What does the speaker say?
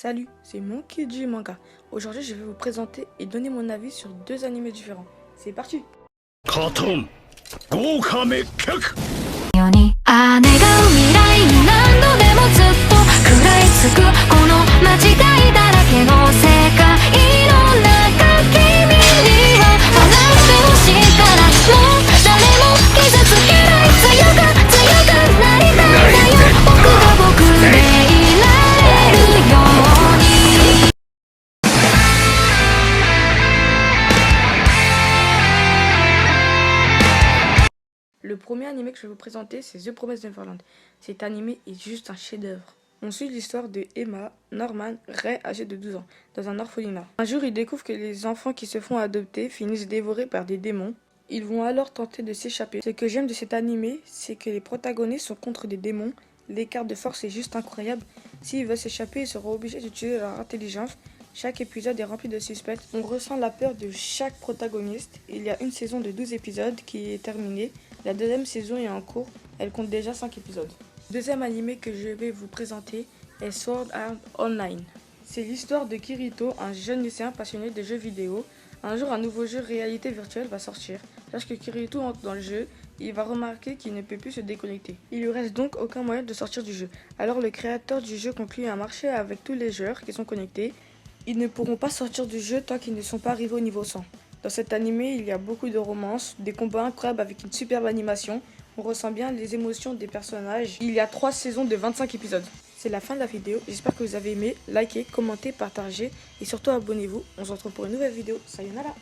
Salut, c'est Monkey Manga. Aujourd'hui, je vais vous présenter et donner mon avis sur deux animés différents. C'est parti! カトン豪華滅却よに願う未来に何度でもずっと食らいつくこの間違いだらけの世界の中君には笑ってほしいからもう誰も傷つけない強くなりたいんだよ僕が僕でいられるように Le premier animé que je vais vous présenter, c'est The Promised Neverland. Cet animé est juste un chef-d'œuvre. On suit l'histoire de Emma, Norman, Ray, âgé de 12 ans, dans un orphelinat. Un jour, ils découvrent que les enfants qui se font adopter finissent dévorés par des démons. Ils vont alors tenter de s'échapper. Ce que j'aime de cet animé, c'est que les protagonistes sont contre des démons. L'écart de force est juste incroyable. S'ils veulent s'échapper, ils seront obligés d'utiliser leur intelligence. Chaque épisode est rempli de suspense. On ressent la peur de chaque protagoniste. Il y a une saison de 12 épisodes qui est terminée. La deuxième saison est en cours. Elle compte déjà 5 épisodes. Le deuxième animé que je vais vous présenter est Sword Art Online. C'est l'histoire de Kirito, un jeune lycéen passionné de jeux vidéo. Un jour, un nouveau jeu réalité virtuelle va sortir. Lorsque Kirito entre dans le jeu, il va remarquer qu'il ne peut plus se déconnecter. Il lui reste donc aucun moyen de sortir du jeu. Alors le créateur du jeu conclut un marché avec tous les joueurs qui sont connectés. Ils ne pourront pas sortir du jeu tant qu'ils ne sont pas arrivés au niveau 100. Dans cet animé, il y a beaucoup de romance, des combats incroyables avec une superbe animation. On ressent bien les émotions des personnages. Il y a 3 saisons de 25 épisodes. C'est la fin de la vidéo. J'espère que vous avez aimé. Likez, commentez, partagez et surtout abonnez-vous. On se retrouve pour une nouvelle vidéo. Sayonara!